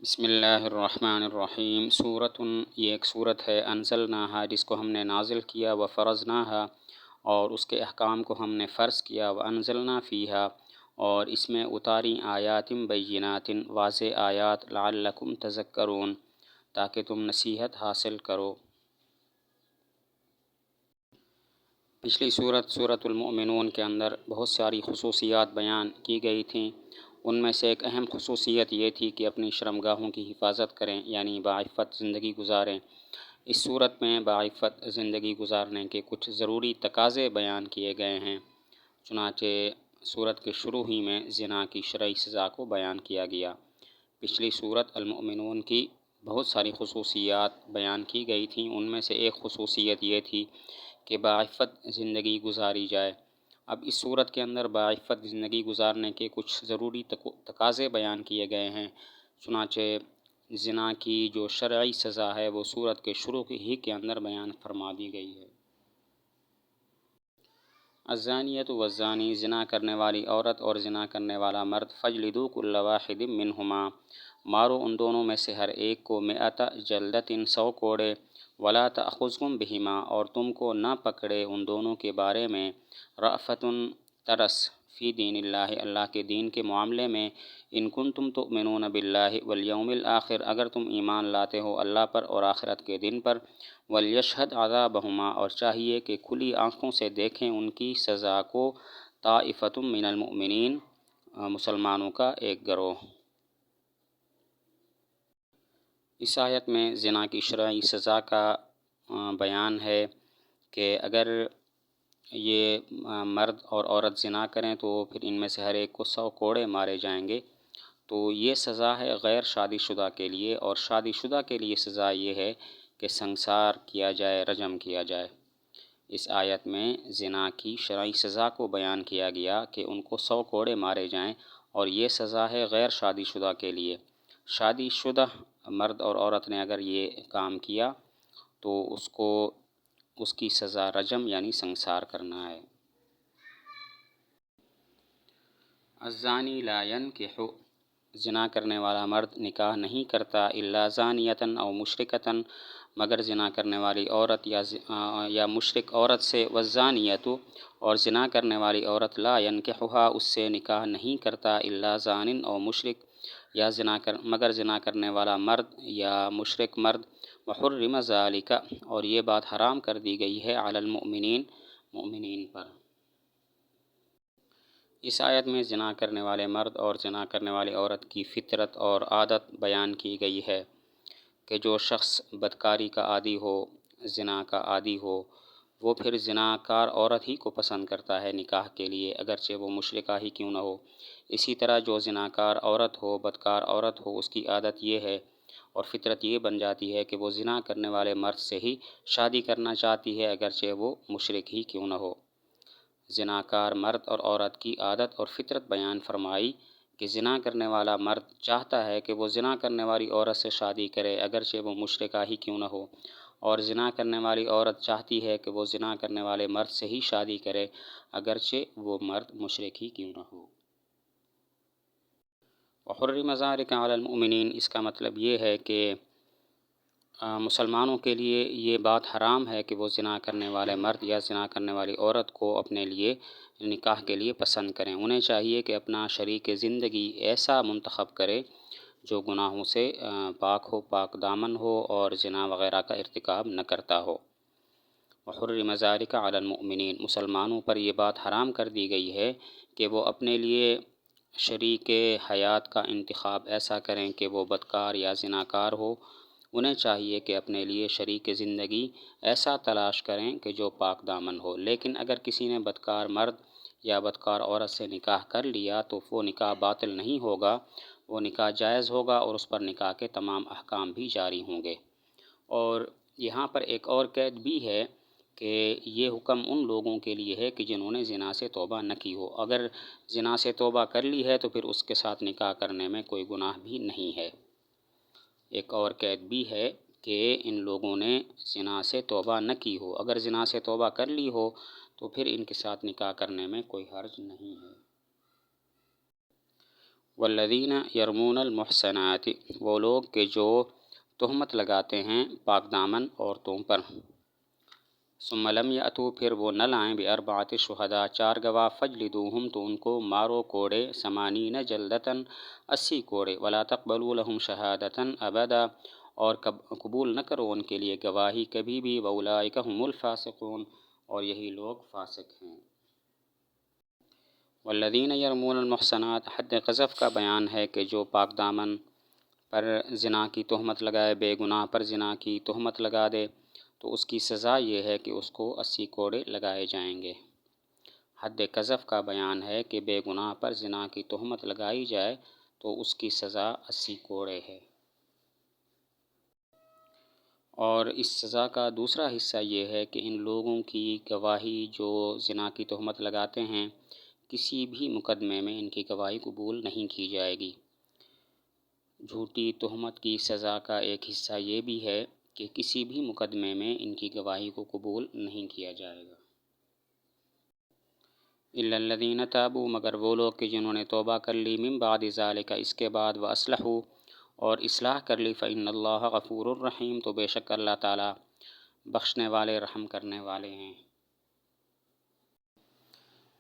بسم اللہ الرحمن الرحیم۔ یہ ایک صورت ہے انزلناہا جس کو ہم نے نازل کیا، وفرضناہا اور اس کے احکام کو ہم نے فرض کیا، وانزلنا فیہا اور اس میں اتاری آیات بینات واضح آیات، لعلکم تذکرون تاکہ تم نصیحت حاصل کرو۔ پچھلی سورۃ المؤمنون کے اندر بہت ساری خصوصیات بیان کی گئی تھیں۔ ان میں سے ایک اہم خصوصیت یہ تھی کہ اپنی شرمگاہوں کی حفاظت کریں، یعنی باعفت زندگی گزاریں۔ اس صورت میں باعفت زندگی گزارنے کے کچھ ضروری تقاضے بیان کیے گئے ہیں۔ چنانچہ صورت کے شروع ہی میں زنا کی شرعی سزا کو بیان کیا گیا۔ پچھلی صورت المؤمنون کی بہت ساری خصوصیات بیان کی گئی تھیں۔ ان میں سے ایک خصوصیت یہ تھی کہ باعفت زندگی گزاری جائے۔ اب اس صورت کے اندر باعفت زندگی گزارنے کے کچھ ضروری تقاضے بیان کیے گئے ہیں۔ چنانچہ زنا کی جو شرعی سزا ہے وہ صورت کے شروع ہی کے اندر بیان فرما دی گئی ہے۔ الزانیۃ والزانی، زنا کرنے والی عورت اور زنا کرنے والا مرد، فجلدوا کل واحد منہما، مارو ان دونوں میں سے ہر ایک کو، مئۃ جلدۃ، 100 کوڑے، ولا تأخذکم بہما اور تم کو نہ پکڑے ان دونوں کے بارے میں، رأفۃ ترس، فی دین اللہ اللہ کے دین کے معاملے میں، ان کنتم تؤمنون باللہ والیوم الآخر اگر تم ایمان لاتے ہو اللہ پر اور آخرت کے دن پر، ولیشہد عذابہما اور چاہیے کہ کھلی آنکھوں سے دیکھیں ان کی سزا کو، طائفۃ من المؤمنین مسلمانوں کا ایک گروہ۔ اس آیت میں زنا کی شرعی سزا کا بیان ہے کہ اگر یہ مرد اور عورت زنا کریں تو پھر ان میں سے ہر ایک کو 100 کوڑے مارے جائیں گے۔ تو یہ سزا ہے غیر شادی شدہ کے لیے، اور شادی شدہ کے لیے سزا یہ ہے کہ سنسار کیا جائے، رجم کیا جائے۔ اس آیت میں زنا کی شرعی سزا کو بیان کیا گیا کہ ان کو 100 کوڑے مارے جائیں، اور یہ سزا ہے غیر شادی شدہ کے لیے۔ شادی شدہ مرد اور عورت نے اگر یہ کام کیا تو اس کی سزا رجم یعنی سنسار کرنا ہے۔ الزانی لا ینکح، زنا کرنے والا مرد نکاح نہیں کرتا، الا زانیۃ او مشرکۃ مگر زنا کرنے والی عورت یا مشرک عورت سے، والزانیۃ اور زنا کرنے والی عورت، لا ینکحھا اس سے نکاح نہیں کرتا، الا زان او مشرک یا مگر زنا کرنے والا مرد یا مشرک مرد، وحرم ذالک اور یہ بات حرام کر دی گئی ہے، علی المؤمنین مؤمنین پر۔ اس آیت میں زنا کرنے والے مرد اور زنا کرنے والی عورت کی فطرت اور عادت بیان کی گئی ہے کہ جو شخص بدکاری کا عادی ہو، زنا کا عادی ہو، وہ پھر زنا کار عورت ہی کو پسند کرتا ہے نکاح کے لیے، اگرچہ وہ مشرکہ ہی کیوں نہ ہو۔ اسی طرح جو زنا کار عورت ہو، بدکار عورت ہو، اس کی عادت یہ ہے اور فطرت یہ بن جاتی ہے کہ وہ زنا کرنے والے مرد سے ہی شادی کرنا چاہتی ہے، اگرچہ وہ مشرک ہی کیوں نہ ہو۔ زناکار مرد اور عورت کی عادت اور فطرت بیان فرمائی کہ زنا کرنے والا مرد چاہتا ہے کہ وہ زنا کرنے والی عورت سے شادی کرے، اگرچہ وہ مشرکہ ہی کیوں نہ ہو، اور زنا کرنے والی عورت چاہتی ہے کہ وہ زنا کرنے والے مرد سے ہی شادی کرے، اگرچہ وہ مرد مشرک ہی کیوں نہ ہو۔ وحرم ذالک علی المؤمنین، اس کا مطلب یہ ہے کہ مسلمانوں کے لیے یہ بات حرام ہے کہ وہ زنا کرنے والے مرد یا زنا کرنے والی عورت کو اپنے لیے نکاح کے لیے پسند کریں۔ انہیں چاہیے کہ اپنا شریک زندگی ایسا منتخب کرے جو گناہوں سے پاک ہو، پاک دامن ہو اور زنا وغیرہ کا ارتکاب نہ کرتا ہو۔ وحرم ذالک علی المؤمنین، مسلمانوں پر یہ بات حرام کر دی گئی ہے کہ وہ اپنے لیے شریک حیات کا انتخاب ایسا کریں کہ وہ بدکار یا زناکار ہو۔ انہیں چاہیے کہ اپنے لیے شریک زندگی ایسا تلاش کریں کہ جو پاک دامن ہو، لیکن اگر کسی نے بدکار مرد یا بدکار عورت سے نکاح کر لیا تو وہ نکاح باطل نہیں ہوگا، وہ نکاح جائز ہوگا اور اس پر نکاح کے تمام احکام بھی جاری ہوں گے۔ اور یہاں پر ایک اور قید بھی ہے کہ یہ حکم ان لوگوں کے لیے ہے کہ جنہوں نے زنا سے توبہ نہ کی ہو، اگر زنا سے توبہ کر لی ہے تو پھر اس کے ساتھ نکاح کرنے میں کوئی گناہ بھی نہیں ہے۔ ایک اور قید بھی ہے کہ ان لوگوں نے زنا سے توبہ نہ کی ہو، اگر زنا سے توبہ کر لی ہو تو پھر ان کے ساتھ نکاح کرنے میں کوئی حرج نہیں ہے۔ والذین یرمون المحصنات، وہ لوگ کہ جو تہمت لگاتے ہیں پاک دامن عورتوں پر، ثم لم یأتوا، پھر وہ نہ لائیں، باربعۃ شہداء، 4 گواہ، فجلدوہم، تو ان کو مارو کوڑے، 80 جلدتاً، 80 کوڑے، ولا تقبلوا لہم شہادۃ ابدا، اور قبول نہ کرو ان کے لیے گواہی کبھی بھی، واولئک ھم الفاسقون، اور یہی لوگ فاسق ہیں۔ والذین یرمون المحصنات، حد قذف کا بیان ہے کہ جو پاک دامن پر زنا کی تہمت لگائے، بے گناہ پر زنا کی تہمت لگا دے، تو اس کی سزا یہ ہے کہ اس کو 80 کوڑے لگائے جائیں گے۔ حد قذف کا بیان ہے کہ بے گناہ پر زنا کی تہمت لگائی جائے تو اس کی سزا 80 کوڑے ہے۔ اور اس سزا کا دوسرا حصہ یہ ہے کہ ان لوگوں کی گواہی جو زنا کی تہمت لگاتے ہیں، کسی بھی مقدمے میں ان کی گواہی قبول نہیں کی جائے گی۔ جھوٹی تہمت کی سزا کا ایک حصہ یہ بھی ہے کہ کسی بھی مقدمے میں ان کی گواہی کو قبول نہیں کیا جائے گا۔ الا الذین تابوا، مگر وہ لوگ کہ جنہوں نے توبہ کر لی، من بعد ذالک، اس کے بعد، واصلحوا، اور اصلاح کر لی، فإن اللہ غفور الرحیم، تو بے شک اللہ تعالیٰ بخشنے والے، رحم کرنے والے ہیں۔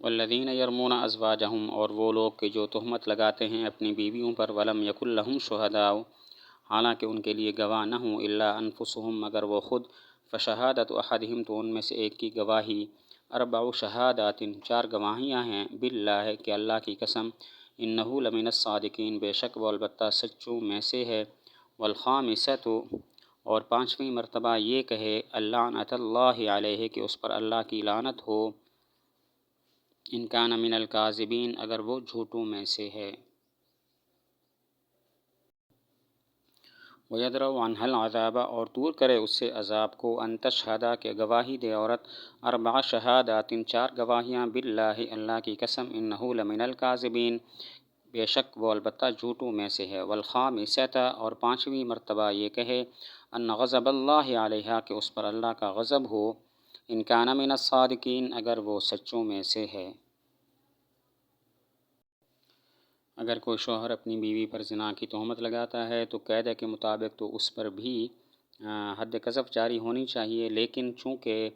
والذین یرمون ازواجہم، اور وہ لوگ کہ جو تہمت لگاتے ہیں اپنی بیویوں پر، ولم یکن لہم شہداء، حالانکہ ان کے لیے گواہ نہ ہوں، الا انفسہم، مگر وہ خود، فشہادۃ احدہم، تو ان میں سے ایک کی گواہی، 4 شہادات، 4 گواہیاں ہیں، باللہ، کہ اللہ کی قسم، انہ لمن الصادقین، بے شک وہ البتہ سچوں میں سے ہے، والخامسۃ، اور 5ویں مرتبہ یہ کہے، اللعنۃ اللہ علیہ، کہ اس پر اللہ کی لعنت ہو، ان کان من الکاذبین، اگر وہ جھوٹوں میں سے ہے۔ وَيَدْرَأُ عَنْهَا الْعَذَابَ، اور دور کرے اس سے عذاب کو، أَن تَشْهَدَ، کہ گواہی دے عورت، 4 شہادات، 4 گواہیاں، باللہ، اللہ کی قسم، إِنَّهُ لَمِنَ الْكَاذِبِينَ، بے شک وہ البتہ جھوٹوں میں سے ہے، والخامسۃ، اور 5ویں مرتبہ یہ کہے، أَنَّ غَضَبَ اللَّهِ عَلَيْهَا، کہ اس پر اللہ کا غضب ہو، إِن كَانَ مِنَ الصَّادِقِينَ، اگر وہ سچوں میں سے ہے۔ اگر کوئی شوہر اپنی بیوی پر زنا کی تہمت لگاتا ہے تو قاعدے کے مطابق تو اس پر بھی حد قذف جاری ہونی چاہیے، لیکن چونکہ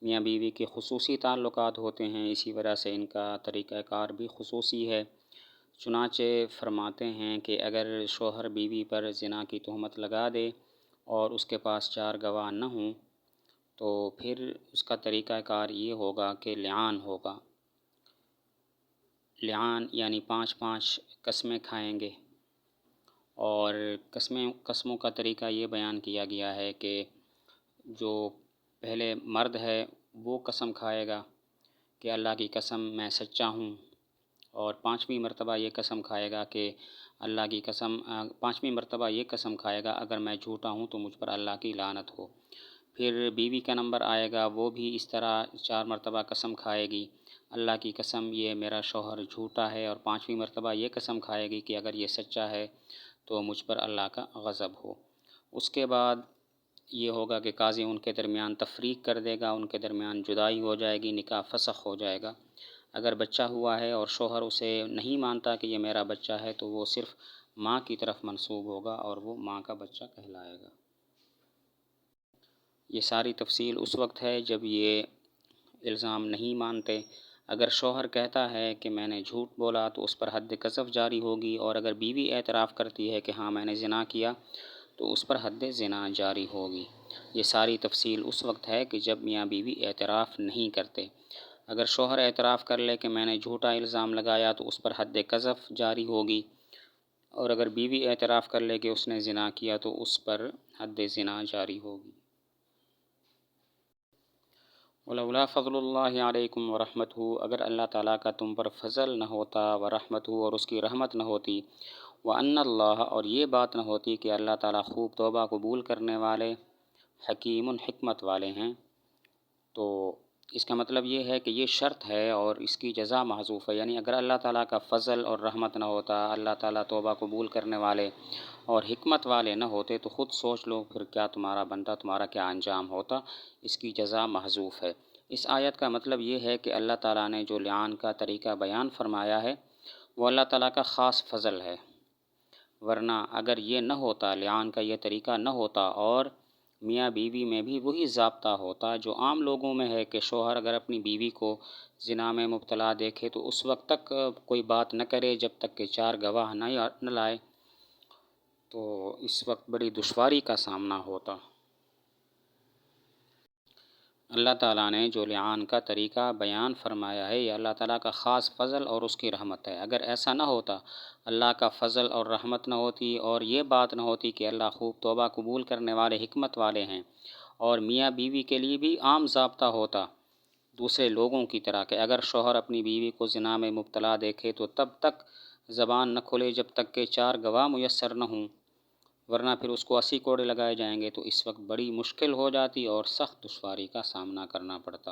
میاں بیوی کے خصوصی تعلقات ہوتے ہیں، اسی وجہ سے ان کا طریقہ کار بھی خصوصی ہے۔ چنانچہ فرماتے ہیں کہ اگر شوہر بیوی پر زنا کی تہمت لگا دے اور اس کے پاس 4 گواہ نہ ہوں تو پھر اس کا طریقہ کار یہ ہوگا کہ لعان ہوگا۔ لعان یعنی 5 قسمیں کھائیں گے، اور قسموں کا طریقہ یہ بیان کیا گیا ہے کہ جو پہلے مرد ہے وہ قسم کھائے گا کہ اللہ کی قسم میں سچا ہوں، اور 5ویں مرتبہ یہ قسم کھائے گا کہ اللہ کی قسم، 5ویں مرتبہ یہ قسم کھائے گا اگر میں جھوٹا ہوں تو مجھ پر اللہ کی لعنت ہو۔ پھر بیوی کا نمبر آئے گا، وہ بھی اس طرح 4 مرتبہ قسم کھائے گی، اللہ کی قسم یہ میرا شوہر جھوٹا ہے، اور 5ویں مرتبہ یہ قسم کھائے گی کہ اگر یہ سچا ہے تو مجھ پر اللہ کا غضب ہو۔ اس کے بعد یہ ہوگا کہ قاضی ان کے درمیان تفریق کر دے گا، ان کے درمیان جدائی ہو جائے گی، نکاح فسخ ہو جائے گا۔ اگر بچہ ہوا ہے اور شوہر اسے نہیں مانتا کہ یہ میرا بچہ ہے تو وہ صرف ماں کی طرف منسوب ہوگا اور وہ ماں کا بچہ کہلائے گا۔ یہ ساری تفصیل اس وقت ہے جب یہ الزام نہیں مانتے۔ اگر شوہر کہتا ہے کہ میں نے جھوٹ بولا تو اس پر حد قذف جاری ہوگی، اور اگر بیوی اعتراف کرتی ہے کہ ہاں میں نے زنا کیا تو اس پر حد زنا جاری ہوگی۔ یہ ساری تفصیل اس وقت ہے کہ جب میاں بیوی اعتراف نہیں کرتے۔ اگر شوہر اعتراف کر لے کہ میں نے جھوٹا الزام لگایا تو اس پر حد قذف جاری ہوگی، اور اگر بیوی اعتراف کر لے کہ اس نے زنا کیا تو اس پر حد زنا جاری ہوگی۔ ولولا فضل اللہ علیکم ورحمتہ، اگر اللہ تعالیٰ کا تم پر فضل نہ ہوتا، ورحمتہ، اور اس کی رحمت نہ ہوتی، وان اللہ، اور یہ بات نہ ہوتی کہ اللہ تعالیٰ خوب توبہ قبول کرنے والے، حکیم، حکمت والے ہیں، تو اس کا مطلب یہ ہے کہ یہ شرط ہے اور اس کی جزا محذوف ہے، یعنی اگر اللہ تعالیٰ کا فضل اور رحمت نہ ہوتا، اللہ تعالیٰ توبہ قبول کرنے والے اور حکمت والے نہ ہوتے، تو خود سوچ لو پھر کیا تمہارا بنتا، تمہارا کیا انجام ہوتا۔ اس کی جزا محذوف ہے۔ اس آیت کا مطلب یہ ہے کہ اللہ تعالیٰ نے جو لعان کا طریقہ بیان فرمایا ہے وہ اللہ تعالیٰ کا خاص فضل ہے، ورنہ اگر یہ نہ ہوتا، لعان کا یہ طریقہ نہ ہوتا اور میاں بیوی میں بھی وہی ضابطہ ہوتا جو عام لوگوں میں ہے کہ شوہر اگر اپنی بیوی کو زنا میں مبتلا دیکھے تو اس وقت تک کوئی بات نہ کرے جب تک کہ 4 گواہ نہ لائے، تو اس وقت بڑی دشواری کا سامنا ہوتا۔ اللہ تعالیٰ نے جو لعان کا طریقہ بیان فرمایا ہے یہ اللہ تعالیٰ کا خاص فضل اور اس کی رحمت ہے۔ اگر ایسا نہ ہوتا، اللہ کا فضل اور رحمت نہ ہوتی اور یہ بات نہ ہوتی کہ اللہ خوب توبہ قبول کرنے والے حکمت والے ہیں، اور میاں بیوی کے لیے بھی عام ضابطہ ہوتا دوسرے لوگوں کی طرح کہ اگر شوہر اپنی بیوی کو زنا میں مبتلا دیکھے تو تب تک زبان نہ کھلے جب تک کہ 4 گواہ میسر نہ ہوں، ورنہ پھر اس کو 80 کوڑے لگائے جائیں گے، تو اس وقت بڑی مشکل ہو جاتی اور سخت دشواری کا سامنا کرنا پڑتا۔